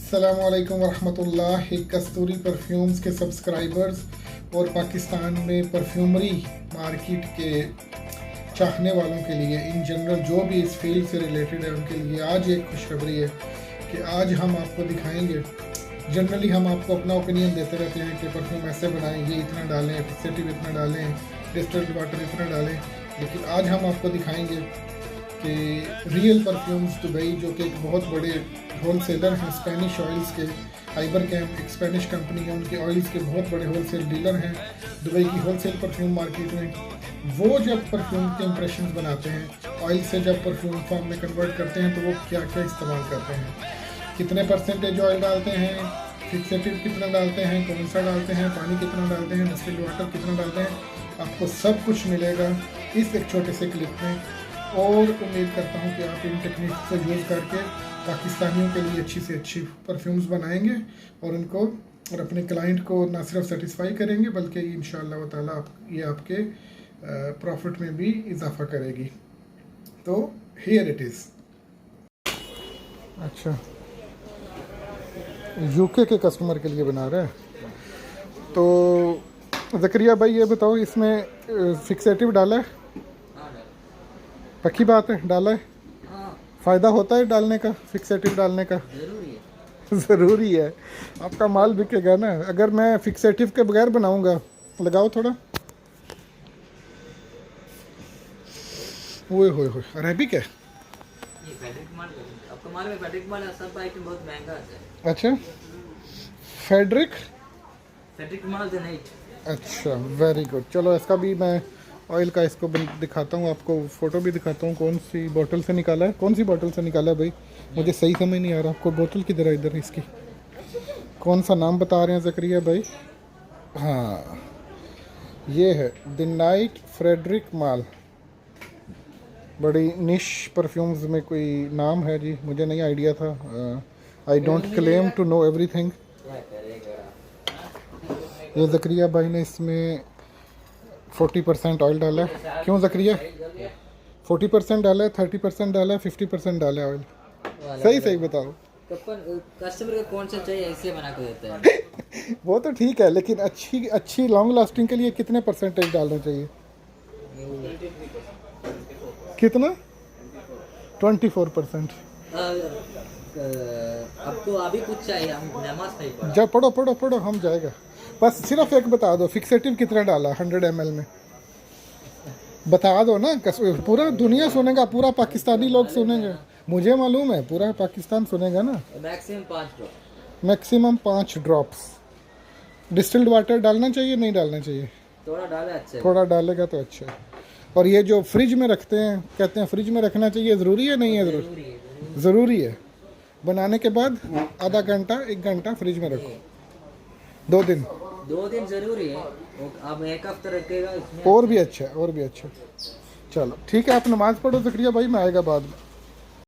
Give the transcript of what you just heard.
अस्सलामुअलैकुम वरहमतुल्लाह। कस्तूरी परफ्यूम्स के सब्सक्राइबर्स और पाकिस्तान में परफ्यूमरी मार्केट के चाहने वालों के लिए इन जनरल जो भी इस फील्ड से रिलेटेड है उनके लिए आज एक खुशखबरी है कि आज हम आपको दिखाएंगे। जनरली हम आपको अपना ओपिनियन देते रहते हैं कि परफ्यूम ऐसे बनाएं, ये इतना डालें, फिक्सेटिव इतना डालें, डिस्टिल्ड वाटर इतना डालें, लेकिन आज हम आपको दिखाएंगे कि रियल परफ्यूम्स दुबई जो कि एक बहुत बड़े होलसेलर हैं स्पेनिश ऑयल्स के, आइबरकैम एक स्पेनिश कंपनी है, उनके ऑयल्स के बहुत बड़े होलसेल डीलर हैं दुबई की होलसेल परफ्यूम मार्केट में। वो जब परफ्यूम के इंप्रेशंस बनाते हैं, ऑयल से जब परफ्यूम फॉर्म में कन्वर्ट करते हैं तो वो क्या क्या इस्तेमाल करते हैं, कितने परसेंटेज ऑयल डालते हैं, फिक्सेटिव कितना डालते हैं, कौन सा डालते हैं, पानी कितना डालते हैं, डिस्टिल्ड वाटर कितना डालते हैं, आपको सब कुछ मिलेगा इस एक छोटे से क्लिप में। और उम्मीद करता हूँ कि आप इन टेक्निक को यूज़ करके पाकिस्तानियों के लिए अच्छी से अच्छी परफ्यूम्स बनाएंगे और उनको और अपने क्लाइंट को ना सिर्फ सेटिस्फाई करेंगे बल्कि इंशाअल्लाह ताला ये आपके प्रॉफिट में भी इजाफा करेगी। तो हियर इट इज़। अच्छा, यूके के कस्टमर के लिए बना रहे हैं। तो ज़करिया भाई ये बताओ, इसमें फिक्सेटिव डाला है? पक्की बात है, डाला है? फ़ायदा होता है डालने का, फिक्सेटिव डालने का? ज़रूरी है। आपका माल बिकेगा ना। अगर मैं फिक्सेटिव के बगैर बनाऊंगा, लगाओ थोड़ा। ओए होए होए, अरेबिक है। ये फैब्रिक माल है। आपका माल में फैब्रिक माल है, सब आइटम बहुत महंगा आता है। अच्छा, फैब्रिक माल है नाइट। अच्छा, वेरी गुड। चलो इसका भी मैं ऑयल का इसको दिखाता हूँ, आपको फ़ोटो भी दिखाता हूँ। कौन सी बोतल से निकाला है, कौन सी बोतल से निकाला है भाई, मुझे सही समझ नहीं आ रहा। आपको बोतल किधर है इधर इसकी? कौन सा नाम बता रहे हैं ज़करिया भाई? हाँ, ये है द नाइट फ्रेडरिक माल। बड़ी निश परफ्यूम्स में कोई नाम है जी, मुझे नहीं आइडिया था। I don't claim to know everything. ये ज़करिया भाई ने इसमें 40% ऑयल डाला है। क्यों ज़करिया? 40% डाला है, 30% डाला है, 50% डाला है ऑयल? सही सही बताओ। कस्टमर को कौन सा चाहिए ऐसे बना के देता है। वो तो ठीक है, लेकिन अच्छी लॉन्ग लास्टिंग के लिए कितने परसेंटेज डालना चाहिए? कितना? 24%। आपको अभी कुछ चाहिए? हम नमाज नहीं पढ़ा। जब पढ़ो हम जाएगा। बस सिर्फ एक बता दो, फिक्सेटिव कितना डाला 100 ml में? बता दो ना, पूरा दुनिया सुनेगा, पूरा पाकिस्तानी लोग सुनेंगे। मुझे मालूम है, पूरा पाकिस्तान सुनेगा ना। Maximum 5 drops. डिस्टिल्ड वाटर डालना चाहिए नहीं डालना चाहिए? थोड़ा डाले अच्छा। थोड़ा डालेगा तो अच्छा है। और ये जो फ्रिज में रखते हैं, कहते हैं फ्रिज में रखना चाहिए, ज़रूरी है नहीं है? ज़रूरी है। बनाने के बाद आधा घंटा 1 घंटा फ्रिज में रखो। 2 दिन ज़रूरी है। अब 1 हफ्ता रखेगा और भी अच्छा है। चलो ठीक है, आप नमाज़ पढ़ो ज़करिया भाई, मैं आएगा बाद में।